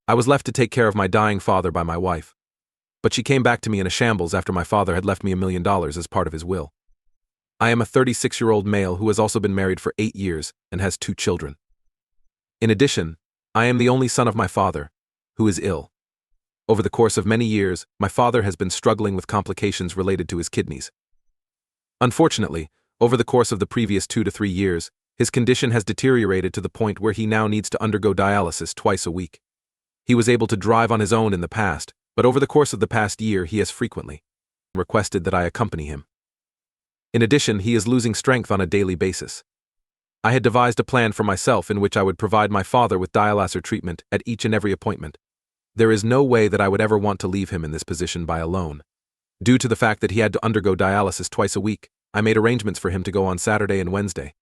I was left to take care of my dying father by my wife. But she came back to me in a shambles after my father had left me $1 million as part of his will. I am a 36-year-old male who has also been married for 8 years and has 2 children. In addition, I am the only son of my father, who is ill. Over the course of many years, my father has been struggling with complications related to his kidneys. Unfortunately, over the course of the previous 2 to 3 years, his condition has deteriorated to the point where he now needs to undergo dialysis twice a week. He was able to drive on his own in the past, but over the course of the past year he has frequently requested that I accompany him. In addition, he is losing strength on a daily basis. I had devised a plan for myself in which I would provide my father with dialysis treatment at each and every appointment. There is no way that I would ever want to leave him in this position by alone. Due to the fact that he had to undergo dialysis twice a week, I made arrangements for him to go on Saturday and Wednesday.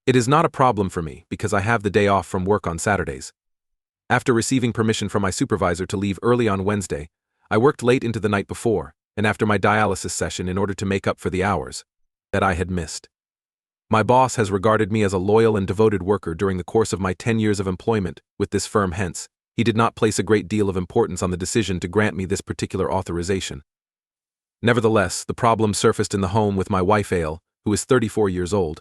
It is not a problem for me because I have the day off from work on Saturdays. After receiving permission from my supervisor to leave early on Wednesday, I worked late into the night before and after my dialysis session in order to make up for the hours that I had missed. My boss has regarded me as a loyal and devoted worker during the course of my 10 years of employment with this firm, hence, he did not place a great deal of importance on the decision to grant me this particular authorization. Nevertheless, the problem surfaced in the home with my wife Ale, who is 34 years old.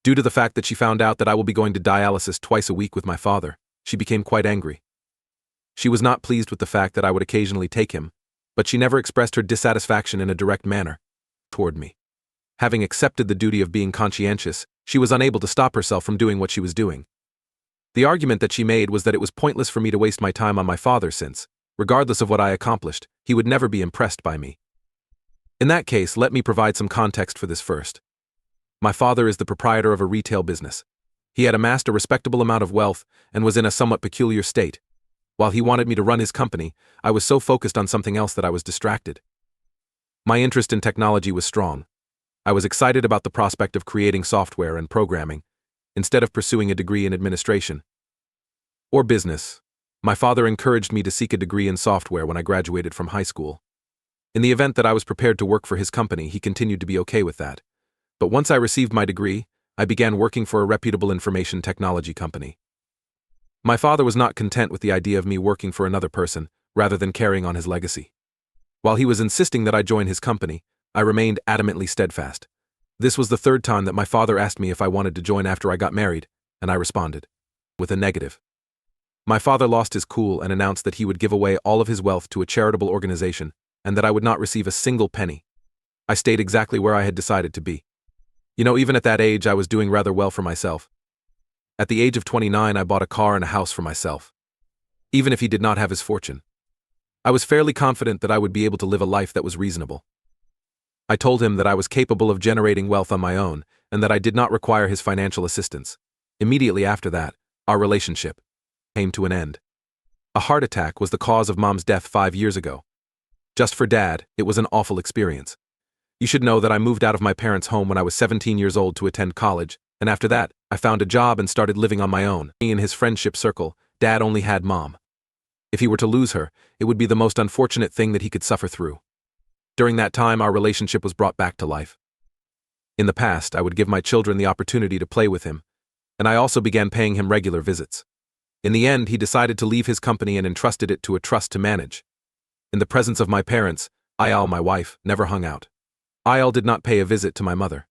Due to the fact that she found out that I will be going to dialysis twice a week with my father, she became quite angry. She was not pleased with the fact that I would occasionally take him, but she never expressed her dissatisfaction in a direct manner toward me. Having accepted the duty of being conscientious, she was unable to stop herself from doing what she was doing. The argument that she made was that it was pointless for me to waste my time on my father since, regardless of what I accomplished, he would never be impressed by me. In that case, let me provide some context for this first. My father is the proprietor of a retail business. He had amassed a respectable amount of wealth and was in a somewhat peculiar state. While he wanted me to run his company, I was so focused on something else that I was distracted. My interest in technology was strong. I was excited about the prospect of creating software and programming, instead of pursuing a degree in administration or business. My father encouraged me to seek a degree in software when I graduated from high school. In the event that I was prepared to work for his company, he continued to be okay with that. But once I received my degree, I began working for a reputable information technology company. My father was not content with the idea of me working for another person, rather than carrying on his legacy. While he was insisting that I join his company, I remained adamantly steadfast. This was the 3rd time that my father asked me if I wanted to join after I got married, and I responded with a negative. My father lost his cool and announced that he would give away all of his wealth to a charitable organization, and that I would not receive a single penny. I stayed exactly where I had decided to be. Even at that age, I was doing rather well for myself. At the age of 29, I bought a car and a house for myself. Even if he did not have his fortune, I was fairly confident that I would be able to live a life that was reasonable. I told him that I was capable of generating wealth on my own, and that I did not require his financial assistance. Immediately after that, our relationship came to an end. A heart attack was the cause of Mom's death 5 years ago. Just for Dad, it was an awful experience. You should know that I moved out of my parents' home when I was 17 years old to attend college, and after that, I found a job and started living on my own. In his friendship circle, Dad only had Mom. If he were to lose her, it would be the most unfortunate thing that he could suffer through. During that time, our relationship was brought back to life. In the past, I would give my children the opportunity to play with him, and I also began paying him regular visits. In the end, he decided to leave his company and entrusted it to a trust to manage. In the presence of my parents, Ayal, my wife, never hung out. Ayal did not pay a visit to my mother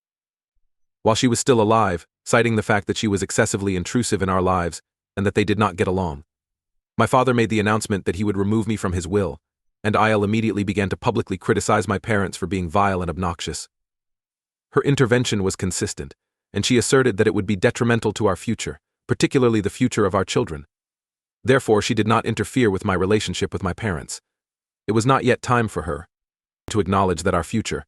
while she was still alive, citing the fact that she was excessively intrusive in our lives and that they did not get along. My father made the announcement that he would remove me from his will, and Ayal immediately began to publicly criticize my parents for being vile and obnoxious. Her intervention was consistent, and she asserted that it would be detrimental to our future, particularly the future of our children. Therefore, she did not interfere with my relationship with my parents. It was not yet time for her to acknowledge that our future,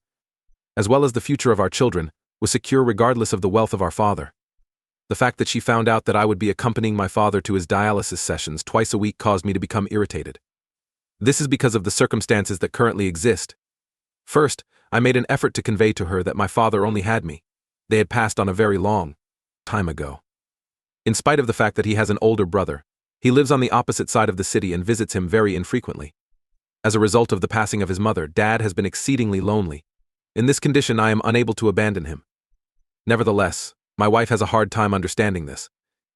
as well as the future of our children, was secure regardless of the wealth of our father. The fact that she found out that I would be accompanying my father to his dialysis sessions twice a week caused me to become irritated. This is because of the circumstances that currently exist. First, I made an effort to convey to her that my father only had me. They had passed on a very long time ago. In spite of the fact that he has an older brother, he lives on the opposite side of the city and visits him very infrequently. As a result of the passing of his mother, Dad has been exceedingly lonely. In this condition, I am unable to abandon him. Nevertheless, my wife has a hard time understanding this.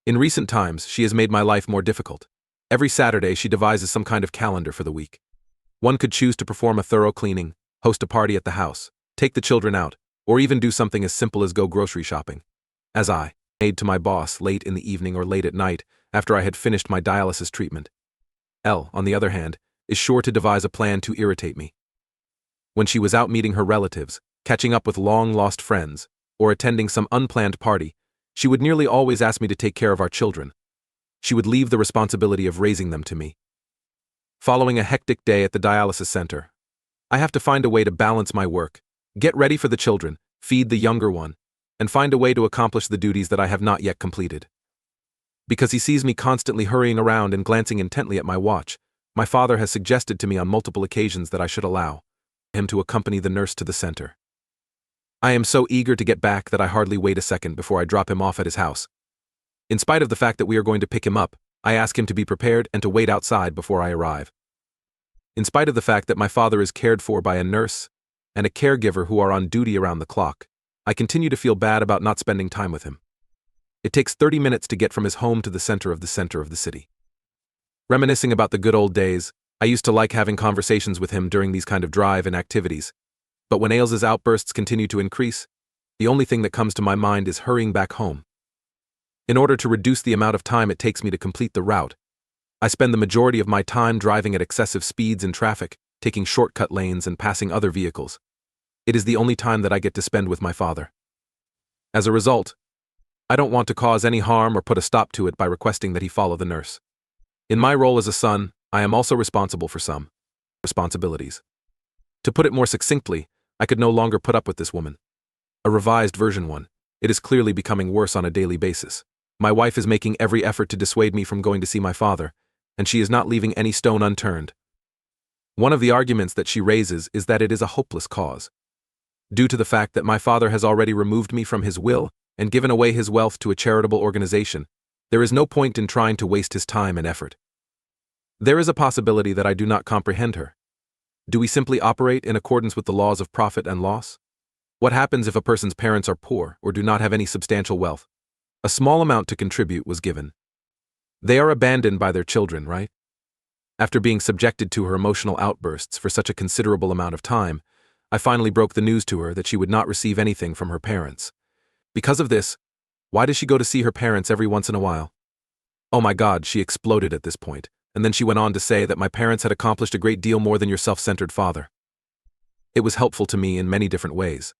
In recent times, she has made my life more difficult. Every Saturday, she devises some kind of calendar for the week. One could choose to perform a thorough cleaning, host a party at the house, take the children out, or even do something as simple as go grocery shopping. As I made to my boss late in the evening or late at night after I had finished my dialysis treatment. Elle, on the other hand, is sure to devise a plan to irritate me. When she was out meeting her relatives, catching up with long-lost friends, or attending some unplanned party, she would nearly always ask me to take care of our children. She would leave the responsibility of raising them to me. Following a hectic day at the dialysis center, I have to find a way to balance my work, get ready for the children, feed the younger one, and find a way to accomplish the duties that I have not yet completed. Because he sees me constantly hurrying around and glancing intently at my watch, my father has suggested to me on multiple occasions that I should allow him to accompany the nurse to the center. I am so eager to get back that I hardly wait a second before I drop him off at his house. In spite of the fact that we are going to pick him up, I ask him to be prepared and to wait outside before I arrive. In spite of the fact that my father is cared for by a nurse and a caregiver who are on duty around the clock, I continue to feel bad about not spending time with him. It takes 30 minutes to get from his home to the center of the city. Reminiscing about the good old days, I used to like having conversations with him during these kind of drive and activities. But when Ailes's outbursts continue to increase, the only thing that comes to my mind is hurrying back home. In order to reduce the amount of time it takes me to complete the route, I spend the majority of my time driving at excessive speeds in traffic, taking shortcut lanes and passing other vehicles. It is the only time that I get to spend with my father. As a result, I don't want to cause any harm or put a stop to it by requesting that he follow the nurse. In my role as a son, I am also responsible for some responsibilities. To put it more succinctly, I could no longer put up with this woman. A revised version 1. It is clearly becoming worse on a daily basis. My wife is making every effort to dissuade me from going to see my father, and she is not leaving any stone unturned. One of the arguments that she raises is that it is a hopeless cause. Due to the fact that my father has already removed me from his will and given away his wealth to a charitable organization, there is no point in trying to waste his time and effort. There is a possibility that I do not comprehend her. Do we simply operate in accordance with the laws of profit and loss? What happens if a person's parents are poor or do not have any substantial wealth? A small amount to contribute was given. They are abandoned by their children, right? After being subjected to her emotional outbursts for such a considerable amount of time, I finally broke the news to her that she would not receive anything from her parents. Because of this, why does she go to see her parents every once in a while? Oh my God, she exploded at this point, and then she went on to say that my parents had accomplished a great deal more than your self-centered father. It was helpful to me in many different ways.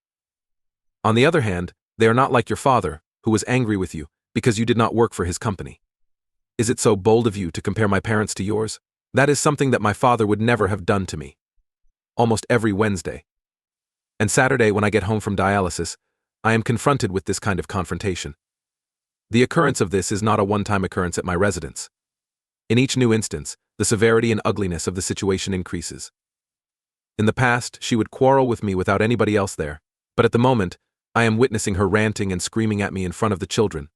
On the other hand, they are not like your father, who was angry with you because you did not work for his company. Is it so bold of you to compare my parents to yours? That is something that my father would never have done to me. Almost every Wednesday and Saturday when I get home from dialysis, I am confronted with this kind of confrontation. The occurrence of this is not a one-time occurrence at my residence. In each new instance, the severity and ugliness of the situation increases. In the past, she would quarrel with me without anybody else there, but at the moment, I am witnessing her ranting and screaming at me in front of the children.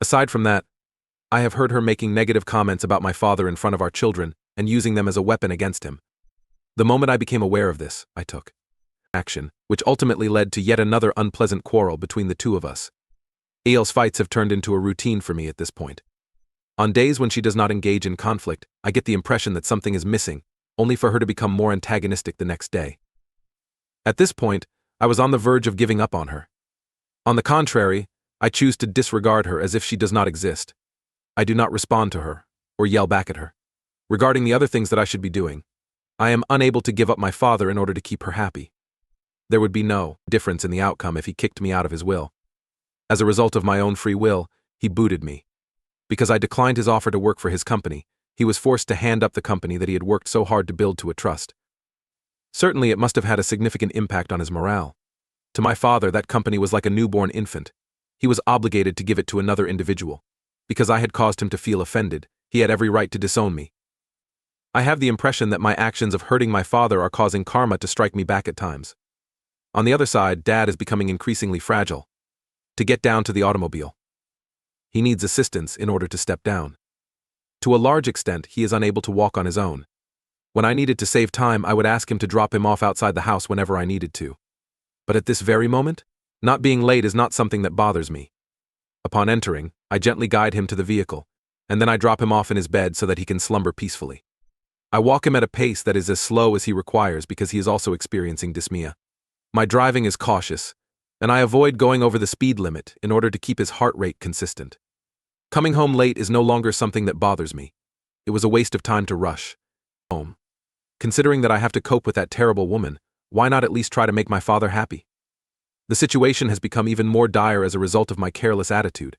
Aside from that, I have heard her making negative comments about my father in front of our children and using them as a weapon against him. The moment I became aware of this, I took action, which ultimately led to yet another unpleasant quarrel between the two of us. Aile's fights have turned into a routine for me at this point. On days when she does not engage in conflict, I get the impression that something is missing, only for her to become more antagonistic the next day. At this point, I was on the verge of giving up on her. On the contrary, I choose to disregard her as if she does not exist. I do not respond to her, or yell back at her. Regarding the other things that I should be doing, I am unable to give up my father in order to keep her happy. There would be no difference in the outcome if he kicked me out of his will. As a result of my own free will, he booted me. Because I declined his offer to work for his company, he was forced to hand up the company that he had worked so hard to build to a trust. Certainly it must have had a significant impact on his morale. To my father, that company was like a newborn infant. He was obligated to give it to another individual. Because I had caused him to feel offended, he had every right to disown me. I have the impression that my actions of hurting my father are causing karma to strike me back at times. On the other side, Dad is becoming increasingly fragile. To get down to the automobile, he needs assistance in order to step down. To a large extent, he is unable to walk on his own. When I needed to save time, I would ask him to drop him off outside the house whenever I needed to. But at this very moment, not being late is not something that bothers me. Upon entering, I gently guide him to the vehicle, and then I drop him off in his bed so that he can slumber peacefully. I walk him at a pace that is as slow as he requires because he is also experiencing dyspnea. My driving is cautious, and I avoid going over the speed limit in order to keep his heart rate consistent. Coming home late is no longer something that bothers me. It was a waste of time to rush home. Considering that I have to cope with that terrible woman, why not at least try to make my father happy? The situation has become even more dire as a result of my careless attitude.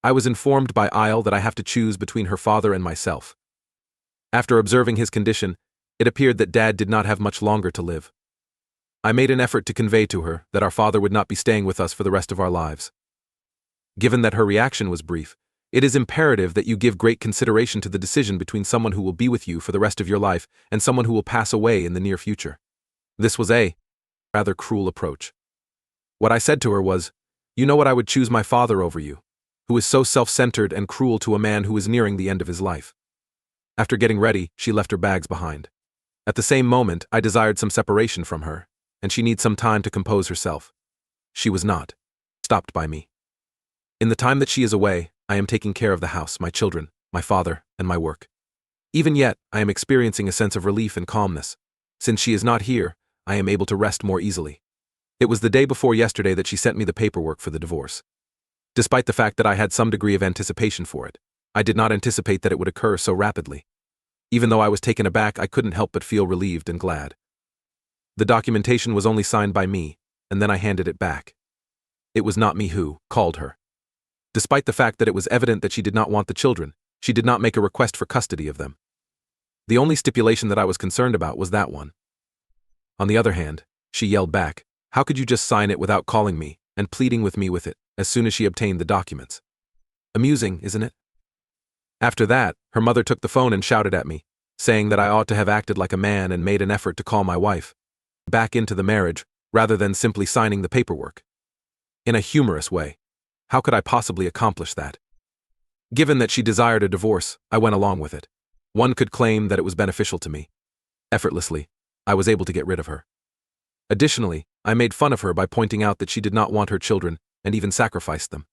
I was informed by AITA that I have to choose between her father and myself. After observing his condition, it appeared that Dad did not have much longer to live. I made an effort to convey to her that our father would not be staying with us for the rest of our lives. Given that her reaction was brief, it is imperative that you give great consideration to the decision between someone who will be with you for the rest of your life and someone who will pass away in the near future. This was a rather cruel approach. What I said to her was, "You know what, I would choose my father over you, who is so self-centered and cruel to a man who is nearing the end of his life." After getting ready, she left her bags behind. At the same moment, I desired some separation from her, and she needs some time to compose herself. She was not stopped by me. In the time that she is away, I am taking care of the house, my children, my father, and my work. Even yet, I am experiencing a sense of relief and calmness. Since she is not here, I am able to rest more easily. It was the day before yesterday that she sent me the paperwork for the divorce. Despite the fact that I had some degree of anticipation for it, I did not anticipate that it would occur so rapidly. Even though I was taken aback, I couldn't help but feel relieved and glad. The documentation was only signed by me, and then I handed it back. It was not me who called her. Despite the fact that it was evident that she did not want the children, she did not make a request for custody of them. The only stipulation that I was concerned about was that one. On the other hand, she yelled back, "How could you just sign it without calling me and pleading with me with it," as soon as she obtained the documents. Amusing, isn't it? After that, her mother took the phone and shouted at me, saying that I ought to have acted like a man and made an effort to call my wife back into the marriage rather than simply signing the paperwork. In a humorous way. How could I possibly accomplish that? Given that she desired a divorce, I went along with it. One could claim that it was beneficial to me. Effortlessly, I was able to get rid of her. Additionally, I made fun of her by pointing out that she did not want her children and even sacrificed them.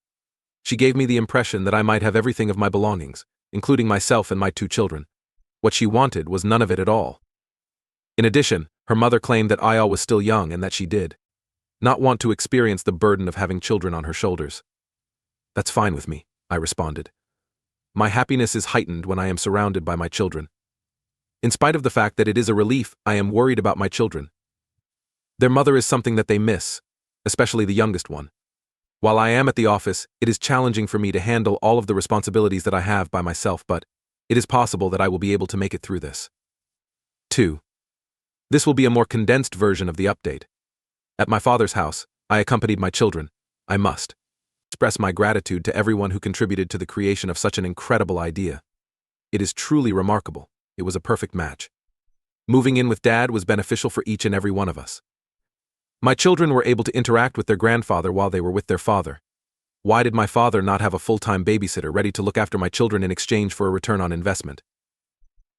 She gave me the impression that I might have everything of my belongings, including myself and my 2 children. What she wanted was none of it at all. In addition, her mother claimed that Ayal was still young and that she did not want to experience the burden of having children on her shoulders. "That's fine with me," I responded. "My happiness is heightened when I am surrounded by my children. In spite of the fact that it is a relief, I am worried about my children. Their mother is something that they miss, especially the youngest one. While I am at the office, it is challenging for me to handle all of the responsibilities that I have by myself, but it is possible that I will be able to make it through this." 2. This will be a more condensed version of the update. At my father's house, I accompanied my children. I must express my gratitude to everyone who contributed to the creation of such an incredible idea. It is truly remarkable. It was a perfect match. Moving in with Dad was beneficial for each and every one of us. My children were able to interact with their grandfather while they were with their father. Why did my father not have a full-time babysitter ready to look after my children in exchange for a return on investment?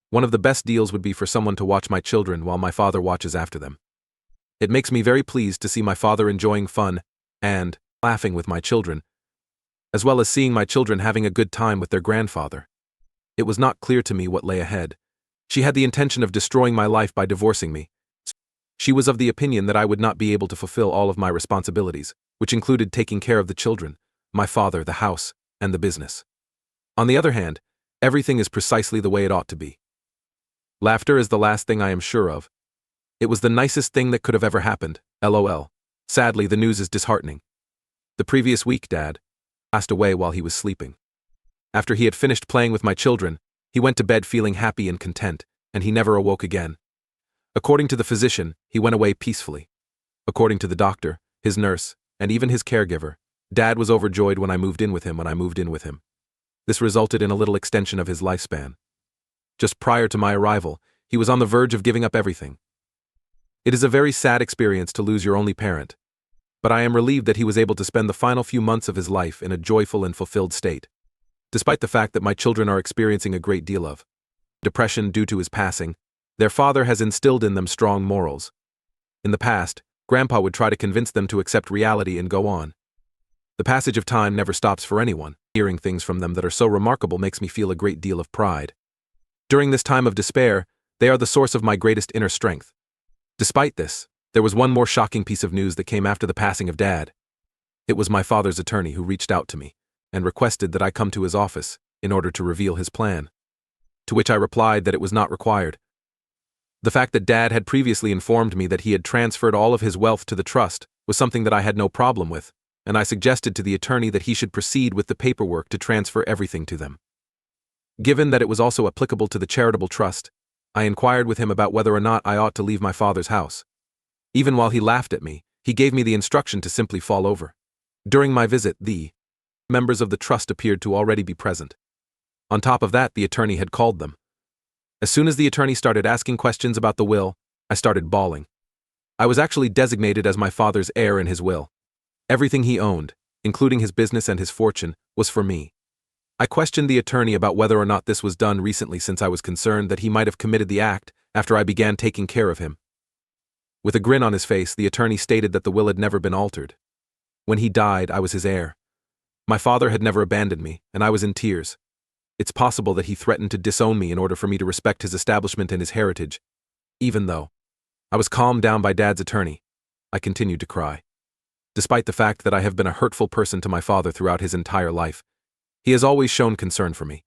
One of the best deals would be for someone to watch my children while my father watches after them. It makes me very pleased to see my father enjoying fun and laughing with my children, as well as seeing my children having a good time with their grandfather. It was not clear to me what lay ahead. She had the intention of destroying my life by divorcing me. She was of the opinion that I would not be able to fulfill all of my responsibilities, which included taking care of the children, my father, the house, and the business. On the other hand, everything is precisely the way it ought to be. Laughter is the last thing I am sure of. It was the nicest thing that could have ever happened, LOL. Sadly, the news is disheartening. The previous week, Dad passed away while he was sleeping. After he had finished playing with my children, he went to bed feeling happy and content, and he never awoke again. According to the physician, he went away peacefully. According to the doctor, his nurse, and even his caregiver, Dad was overjoyed when I moved in with him. This resulted in a little extension of his lifespan. Just prior to my arrival, he was on the verge of giving up everything. It is a very sad experience to lose your only parent, but I am relieved that he was able to spend the final few months of his life in a joyful and fulfilled state. Despite the fact that my children are experiencing a great deal of depression due to his passing, their father has instilled in them strong morals. In the past, Grandpa would try to convince them to accept reality and go on. The passage of time never stops for anyone, Hearing things from them that are so remarkable makes me feel a great deal of pride. During this time of despair, they are the source of my greatest inner strength. Despite this, there was one more shocking piece of news that came after the passing of Dad. It was my father's attorney who reached out to me and requested that I come to his office in order to reveal his plan. To which I replied that it was not required. The fact that Dad had previously informed me that he had transferred all of his wealth to the trust was something that I had no problem with, and I suggested to the attorney that he should proceed with the paperwork to transfer everything to them. Given that it was also applicable to the charitable trust, I inquired with him about whether or not I ought to leave my father's house. Even while he laughed at me, he gave me the instruction to simply fall over. During my visit, the members of the trust appeared to already be present. On top of that, the attorney had called them. As soon as the attorney started asking questions about the will, I started bawling. I was actually designated as my father's heir in his will. Everything he owned, including his business and his fortune, was for me. I questioned the attorney about whether or not this was done recently, since I was concerned that he might have committed the act after I began taking care of him. With a grin on his face, the attorney stated that the will had never been altered. When he died, I was his heir. My father had never abandoned me, and I was in tears. It's possible that he threatened to disown me in order for me to respect his establishment and his heritage. Even though I was calmed down by Dad's attorney, I continued to cry. Despite the fact that I have been a hurtful person to my father throughout his entire life, he has always shown concern for me.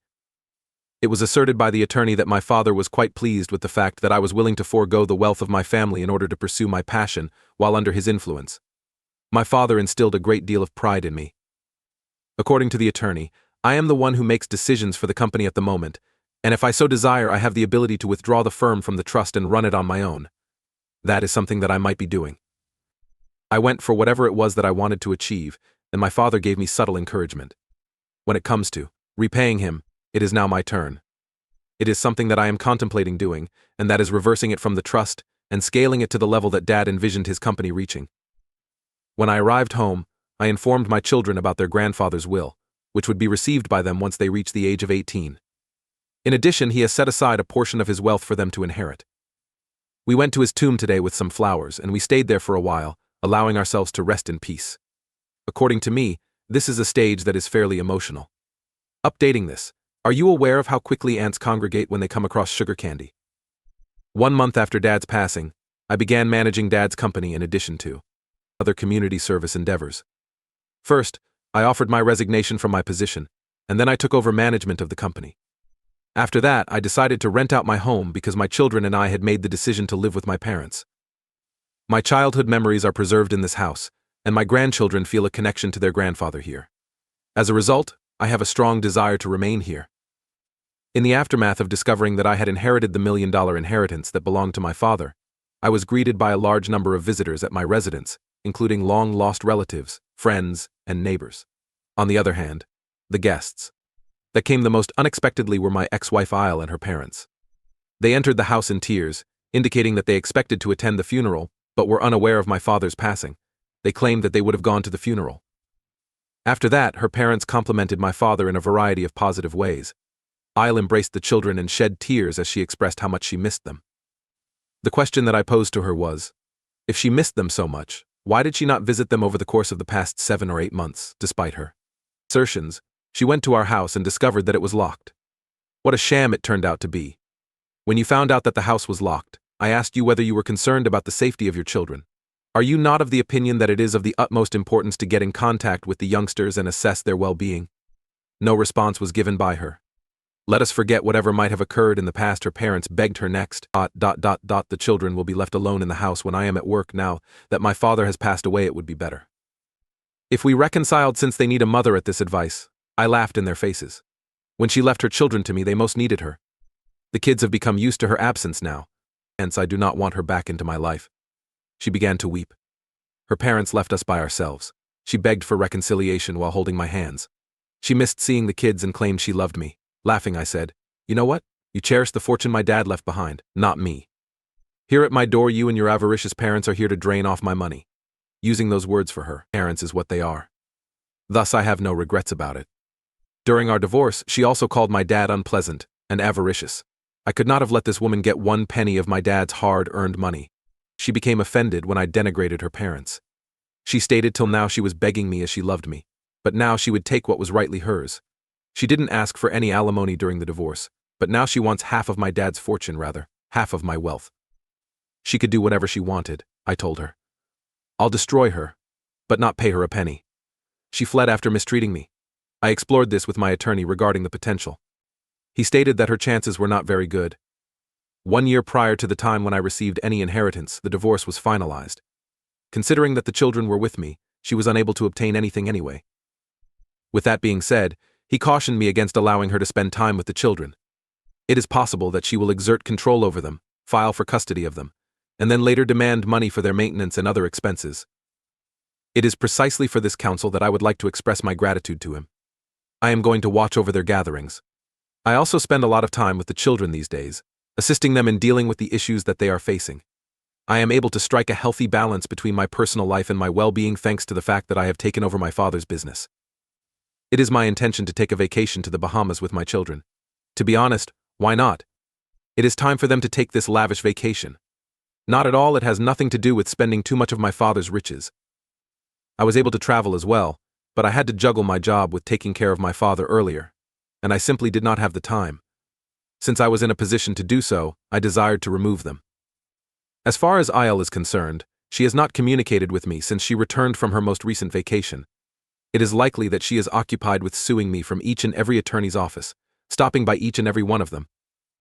It was asserted by the attorney that my father was quite pleased with the fact that I was willing to forego the wealth of my family in order to pursue my passion while under his influence. My father instilled a great deal of pride in me. According to the attorney, I am the one who makes decisions for the company at the moment, and if I so desire, I have the ability to withdraw the firm from the trust and run it on my own. That is something that I might be doing. I went for whatever it was that I wanted to achieve, and my father gave me subtle encouragement. When it comes to repaying him, it is now my turn. It is something that I am contemplating doing, and that is reversing it from the trust and scaling it to the level that Dad envisioned his company reaching. When I arrived home, I informed my children about their grandfather's will, which would be received by them once they reach the age of 18. In addition, he has set aside a portion of his wealth for them to inherit. We went to his tomb today with some flowers, and we stayed there for a while, allowing ourselves to rest in peace. According to me, this is a stage that is fairly emotional. Updating this, are you aware of how quickly ants congregate when they come across sugar candy? 1 month after Dad's passing, I began managing Dad's company in addition to other community service endeavors. First, I offered my resignation from my position, and then I took over management of the company. After that, I decided to rent out my home because my children and I had made the decision to live with my parents. My childhood memories are preserved in this house, and my grandchildren feel a connection to their grandfather here. As a result, I have a strong desire to remain here. In the aftermath of discovering that I had inherited the $1 million inheritance that belonged to my father, I was greeted by a large number of visitors at my residence, including long-lost relatives, friends, and neighbors. On the other hand, the guests that came the most unexpectedly were my ex-wife Isle and her parents. They entered the house in tears, indicating that they expected to attend the funeral, but were unaware of my father's passing. They claimed that they would have gone to the funeral. After that, her parents complimented my father in a variety of positive ways. Isle embraced the children and shed tears as she expressed how much she missed them. The question that I posed to her was, if she missed them so much, why did she not visit them over the course of the past 7 or 8 months, despite her assertions? She went to our house and discovered that it was locked. What a sham it turned out to be. When you found out that the house was locked, I asked you whether you were concerned about the safety of your children. Are you not of the opinion that it is of the utmost importance to get in contact with the youngsters and assess their well-being? No response was given by her. Let us forget whatever might have occurred in the past. Her parents begged her next. The children will be left alone in the house when I am at work. Now that my father has passed away, it would be better if we reconciled, since they need a mother. At this advice, I laughed in their faces. When she left her children to me, they most needed her. The kids have become used to her absence now, hence I do not want her back into my life. She began to weep. Her parents left us by ourselves. She begged for reconciliation while holding my hands. She missed seeing the kids and claimed she loved me. Laughing, I said, "You know what? You cherish the fortune my dad left behind, not me. Here at my door, you and your avaricious parents are here to drain off my money." Using those words for her parents is what they are. Thus, I have no regrets about it. During our divorce, she also called my dad unpleasant and avaricious. I could not have let this woman get 1 penny of my dad's hard-earned money. She became offended when I denigrated her parents. She stated till now she was begging me as she loved me. but now she would take what was rightly hers. She didn't ask for any alimony during the divorce, but now she wants half of my dad's fortune, rather, half of my wealth. She could do whatever she wanted, I told her. I'll destroy her, but not pay her a penny. She fled after mistreating me. I explored this with my attorney regarding the potential. He stated that her chances were not very good. 1 year prior to the time when I received any inheritance, the divorce was finalized. Considering that the children were with me, she was unable to obtain anything anyway. With that being said, he cautioned me against allowing her to spend time with the children. It is possible that she will exert control over them, file for custody of them, and then later demand money for their maintenance and other expenses. It is precisely for this counsel that I would like to express my gratitude to him. I am going to watch over their gatherings. I also spend a lot of time with the children these days, assisting them in dealing with the issues that they are facing. I am able to strike a healthy balance between my personal life and my well-being thanks to the fact that I have taken over my father's business. It is my intention to take a vacation to the Bahamas with my children. To be honest, why not? It is time for them to take this lavish vacation. Not at all, it has nothing to do with spending too much of my father's riches. I was able to travel as well, but I had to juggle my job with taking care of my father earlier, and I simply did not have the time. Since I was in a position to do so, I desired to remove them. As far as IL is concerned, she has not communicated with me since she returned from her most recent vacation. It is likely that she is occupied with suing me from each and every attorney's office, stopping by each and every one of them,